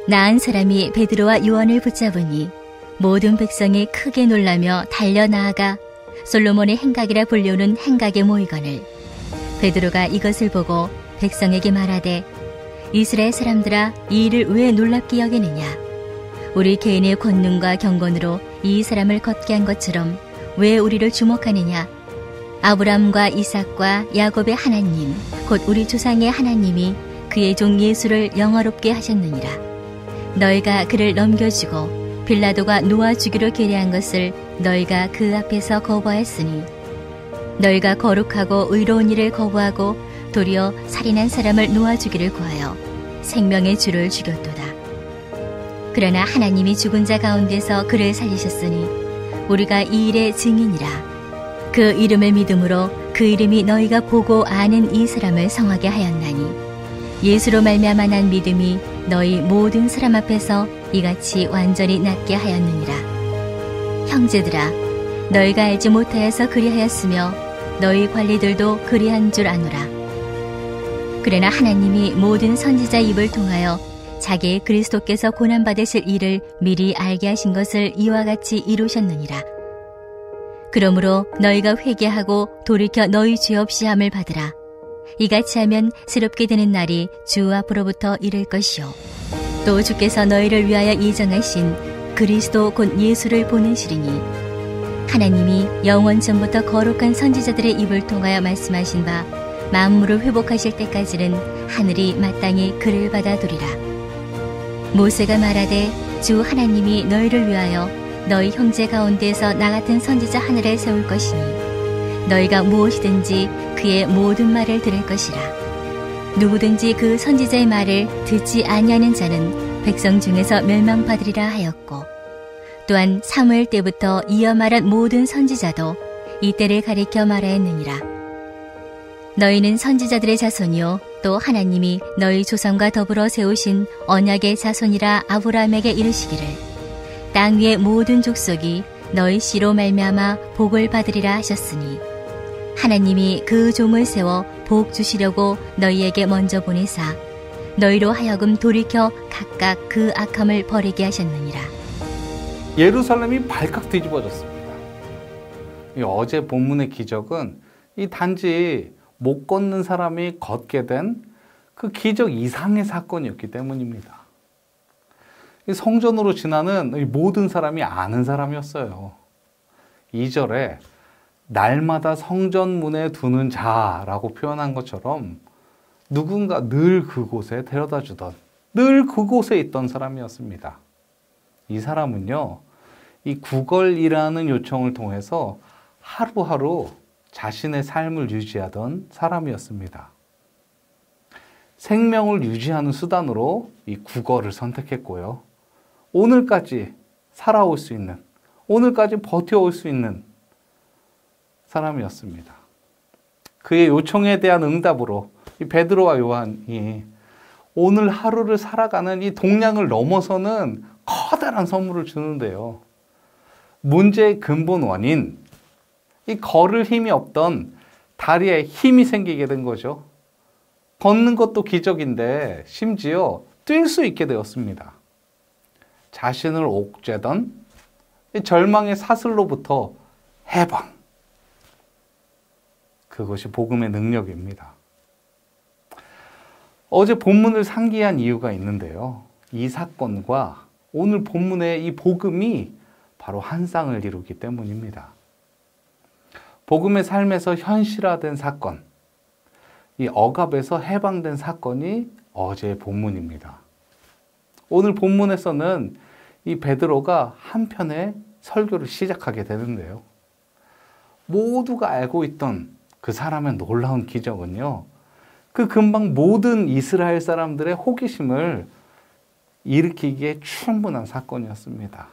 나은 사람이 베드로와 요한을 붙잡으니 모든 백성이 크게 놀라며 달려나아가 솔로몬의 행각이라 불리우는 행각에 모이거늘 베드로가 이것을 보고 백성에게 말하되 이스라엘 사람들아 이 일을 왜 놀랍게 여기느냐 우리 개인의 권능과 경건으로 이 사람을 걷게 한 것처럼 왜 우리를 주목하느냐 아브람과 이삭과 야곱의 하나님 곧 우리 조상의 하나님이 그의 종 예수를 영화롭게 하셨느니라 너희가 그를 넘겨주고 빌라도가 놓아주기로 계례한 것을 너희가 그 앞에서 거부하였으니 너희가 거룩하고 의로운 일을 거부하고 도리어 살인한 사람을 놓아주기를 구하여 생명의 주를 죽였도다. 그러나 하나님이 죽은 자 가운데서 그를 살리셨으니 우리가 이 일의 증인이라. 그 이름을 믿음으로 그 이름이 너희가 보고 아는 이 사람을 성하게 하였나니 예수로 말미암아 난 믿음이 너희 모든 사람 앞에서 이같이 완전히 낫게 하였느니라. 형제들아 너희가 알지 못하여서 그리하였으며 너희 관리들도 그리한 줄 아노라. 그러나 하나님이 모든 선지자 입을 통하여 자기 그리스도께서 고난받으실 일을 미리 알게 하신 것을 이와 같이 이루셨느니라. 그러므로 너희가 회개하고 돌이켜 너희 죄 없이 함을 받으라. 이같이 하면 새롭게 되는 날이 주 앞으로부터 이를 것이요 또 주께서 너희를 위하여 예정하신 그리스도 곧 예수를 보내시리니 하나님이 영원 전부터 거룩한 선지자들의 입을 통하여 말씀하신 바 만물을 회복하실 때까지는 하늘이 마땅히 그를 받아두리라. 모세가 말하되 주 하나님이 너희를 위하여 너희 형제 가운데에서 나 같은 선지자 하늘에 세울 것이니 너희가 무엇이든지 그의 모든 말을 들을 것이라. 누구든지 그 선지자의 말을 듣지 아니하는 자는 백성 중에서 멸망받으리라 하였고 또한 사무엘 때부터 이어 말한 모든 선지자도 이때를 가리켜 말하였느니라. 너희는 선지자들의 자손이요 또 하나님이 너희 조상과 더불어 세우신 언약의 자손이라 아브라함에게 이르시기를 땅 위의 모든 족속이 너희 씨로 말미암아 복을 받으리라 하셨으니 하나님이 그 종을 세워 복 주시려고 너희에게 먼저 보내사 너희로 하여금 돌이켜 각각 그 악함을 버리게 하셨느니라. 예루살렘이 발칵 뒤집어졌습니다. 어제 본문의 기적은 이 단지 못 걷는 사람이 걷게 된 그 기적 이상의 사건이었기 때문입니다. 성전으로 지나는 모든 사람이 아는 사람이었어요. 2절에 날마다 성전 문에 두는 자라고 표현한 것처럼 누군가 늘 그곳에 데려다 주던 늘 그곳에 있던 사람이었습니다. 이 사람은요, 이 구걸이라는 요청을 통해서 하루하루 자신의 삶을 유지하던 사람이었습니다. 생명을 유지하는 수단으로 이 구걸을 선택했고요. 오늘까지 살아올 수 있는, 오늘까지 버텨올 수 있는 사람이었습니다. 그의 요청에 대한 응답으로 이 베드로와 요한이 오늘 하루를 살아가는 이 동량을 넘어서는 커다란 선물을 주는데요. 문제의 근본 원인, 이 걸을 힘이 없던 다리에 힘이 생기게 된 거죠. 걷는 것도 기적인데 심지어 뛸 수 있게 되었습니다. 자신을 옥죄던 이 절망의 사슬로부터 해방. 그것이 복음의 능력입니다. 어제 본문을 상기한 이유가 있는데요. 이 사건과 오늘 본문의 이 복음이 바로 한 쌍을 이루기 때문입니다. 복음의 삶에서 현실화된 사건, 이 억압에서 해방된 사건이 어제의 본문입니다. 오늘 본문에서는 이 베드로가 한편의 설교를 시작하게 되는데요. 모두가 알고 있던 그 사람의 놀라운 기적은요, 그 금방 모든 이스라엘 사람들의 호기심을 일으키기에 충분한 사건이었습니다.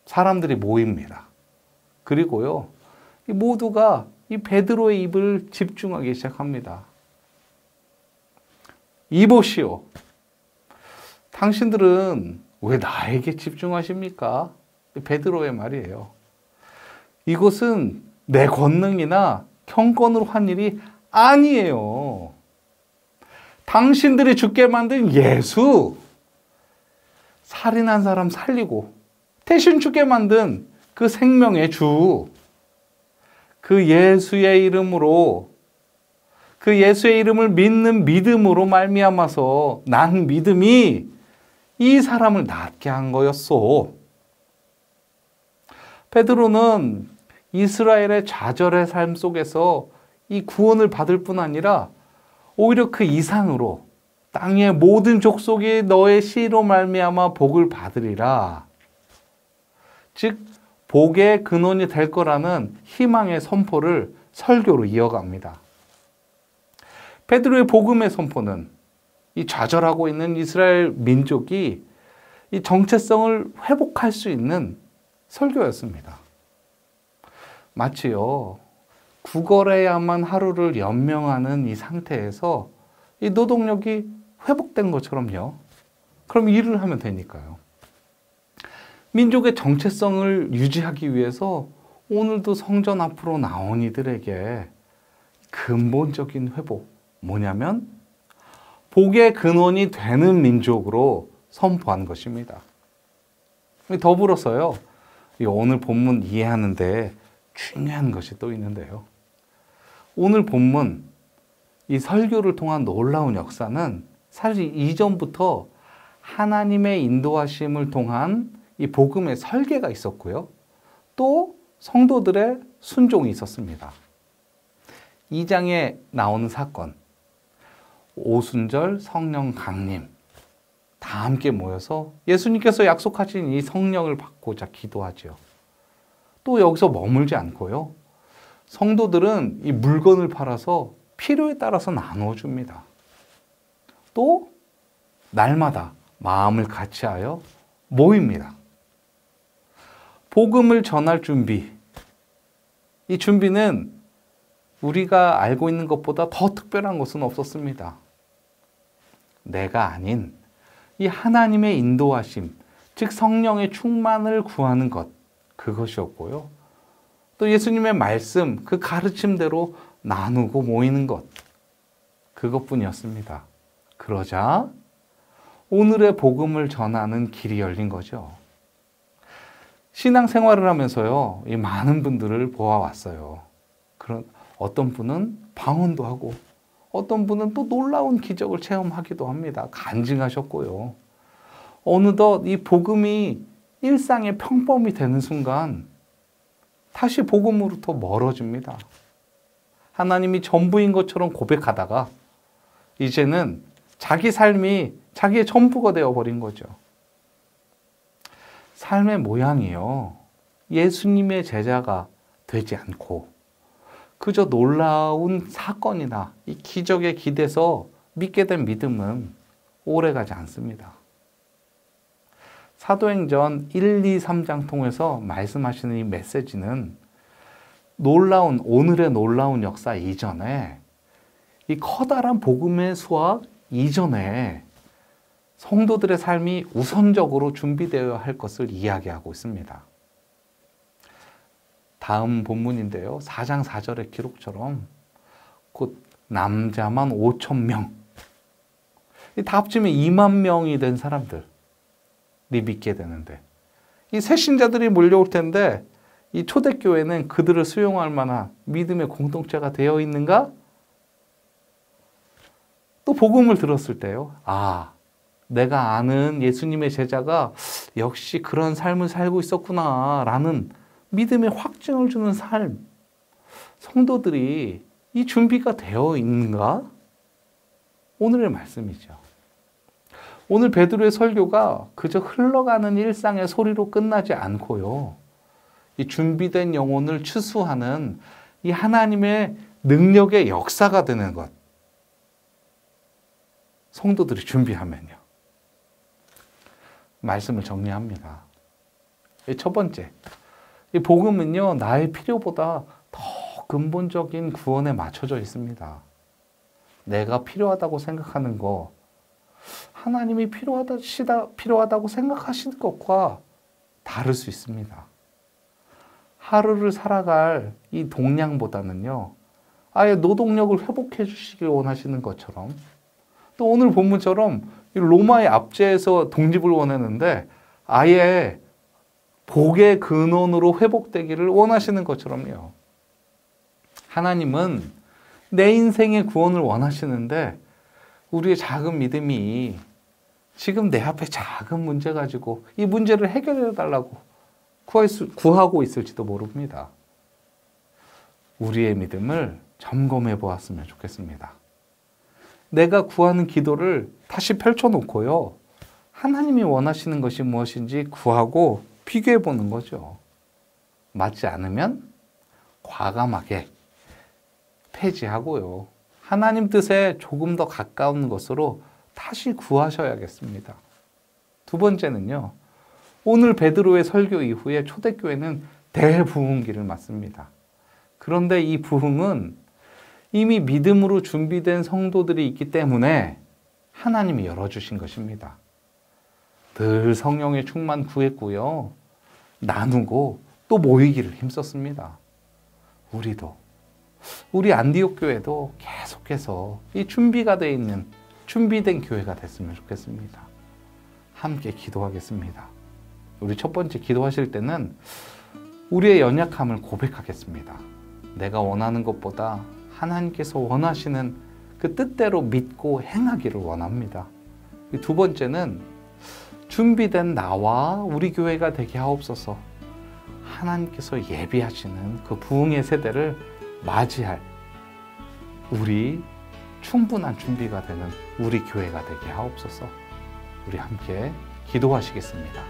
사람들이 모입니다. 그리고요, 이 모두가 이 베드로의 입을 집중하기 시작합니다. 이보시오. 당신들은 왜 나에게 집중하십니까? 베드로의 말이에요. 이것은 내 권능이나 경건으로 한 일이 아니에요. 당신들이 죽게 만든 예수, 살인한 사람 살리고 대신 죽게 만든 그 생명의 주, 그 예수의 이름으로, 그 예수의 이름을 믿는 믿음으로 말미암아서 난 믿음이 이 사람을 낫게 한 거였소. 베드로는 이스라엘의 좌절의 삶 속에서 이 구원을 받을 뿐 아니라 오히려 그 이상으로 땅의 모든 족속이 너의 씨로 말미암아 복을 받으리라. 즉 복의 근원이 될 거라는 희망의 선포를 설교로 이어갑니다. 베드로의 복음의 선포는 이 좌절하고 있는 이스라엘 민족이 이 정체성을 회복할 수 있는 설교였습니다. 마치요, 구걸해야만 하루를 연명하는 이 상태에서 이 노동력이 회복된 것처럼요. 그럼 일을 하면 되니까요. 민족의 정체성을 유지하기 위해서 오늘도 성전 앞으로 나온 이들에게 근본적인 회복, 뭐냐면 복의 근원이 되는 민족으로 선포한 것입니다. 더불어서요, 오늘 본문 이해하는데 중요한 것이 또 있는데요. 오늘 본문, 이 설교를 통한 놀라운 역사는 사실 이전부터 하나님의 인도하심을 통한 이 복음의 설계가 있었고요. 또 성도들의 순종이 있었습니다. 2장에 나오는 사건, 오순절 성령 강림, 다 함께 모여서 예수님께서 약속하신 이 성령을 받고자 기도하죠. 또 여기서 머물지 않고요. 성도들은 이 물건을 팔아서 필요에 따라서 나누어 줍니다. 또 날마다 마음을 같이하여 모입니다. 복음을 전할 준비. 이 준비는 우리가 알고 있는 것보다 더 특별한 것은 없었습니다. 내가 아닌 이 하나님의 인도하심, 즉 성령의 충만을 구하는 것, 그것이었고요. 또 예수님의 말씀, 그 가르침대로 나누고 모이는 것, 그것뿐이었습니다. 그러자 오늘의 복음을 전하는 길이 열린 거죠. 신앙생활을 하면서요, 이 많은 분들을 보아왔어요. 그런 어떤 분은 방언도 하고 어떤 분은 또 놀라운 기적을 체험하기도 합니다. 간증하셨고요. 어느덧 이 복음이 일상의 평범이 되는 순간 다시 복음으로부터 멀어집니다. 하나님이 전부인 것처럼 고백하다가 이제는 자기 삶이 자기의 전부가 되어버린 거죠. 삶의 모양이요, 예수님의 제자가 되지 않고 그저 놀라운 사건이나 이 기적에 기대서 믿게 된 믿음은 오래가지 않습니다. 사도행전 1, 2, 3장 통해서 말씀하시는 이 메시지는 오늘의 놀라운 역사 이전에, 이 커다란 복음의 수확 이전에 성도들의 삶이 우선적으로 준비되어야 할 것을 이야기하고 있습니다. 다음 본문인데요. 4장 4절의 기록처럼 곧 남자만 5,000명, 다 합치면 2만 명이 된 사람들이 믿게 되는데, 이 새신자들이 몰려올 텐데 이 초대교회는 그들을 수용할 만한 믿음의 공동체가 되어 있는가? 또 복음을 들었을 때요, 아, 내가 아는 예수님의 제자가 역시 그런 삶을 살고 있었구나 라는 믿음의 확증을 주는 삶, 성도들이 이 준비가 되어 있는가? 오늘의 말씀이죠. 오늘 베드로의 설교가 그저 흘러가는 일상의 소리로 끝나지 않고요, 이 준비된 영혼을 추수하는 이 하나님의 능력의 역사가 되는 것, 성도들이 준비하면요. 말씀을 정리합니다. 첫 번째, 이 복음은요, 나의 필요보다 더 근본적인 구원에 맞춰져 있습니다. 내가 필요하다고 생각하는 거, 하나님이 필요하다고 생각하신 것과 다를 수 있습니다. 하루를 살아갈 이 동량보다는요, 아예 노동력을 회복해 주시길 원하시는 것처럼, 또 오늘 본문처럼 로마의 압제에서 독립을 원했는데 아예 복의 근원으로 회복되기를 원하시는 것처럼요. 하나님은 내 인생의 구원을 원하시는데 우리의 작은 믿음이 지금 내 앞에 작은 문제 가지고 이 문제를 해결해 달라고 구하고 있을지도 모릅니다. 우리의 믿음을 점검해 보았으면 좋겠습니다. 내가 구하는 기도를 다시 펼쳐놓고요. 하나님이 원하시는 것이 무엇인지 구하고 비교해 보는 거죠. 맞지 않으면 과감하게 폐지하고요. 하나님 뜻에 조금 더 가까운 것으로 다시 구하셔야겠습니다. 두 번째는요. 오늘 베드로의 설교 이후에 초대교회는 대부흥기를 맞습니다. 그런데 이 부흥은 이미 믿음으로 준비된 성도들이 있기 때문에 하나님이 열어주신 것입니다. 늘 성령의 충만 구했고요. 나누고 또 모이기를 힘썼습니다. 우리 안디옥 교회도 계속해서 이 준비가 되어 있는 준비된 교회가 됐으면 좋겠습니다. 함께 기도하겠습니다. 우리 첫 번째 기도하실 때는 우리의 연약함을 고백하겠습니다. 내가 원하는 것보다 하나님께서 원하시는 그 뜻대로 믿고 행하기를 원합니다. 두 번째는 준비된 나와 우리 교회가 되게 하옵소서. 하나님께서 예비하시는 그 부흥의 세대를 맞이할 우리 충분한 준비가 되는 우리 교회가 되게 하옵소서. 우리 함께 기도하시겠습니다.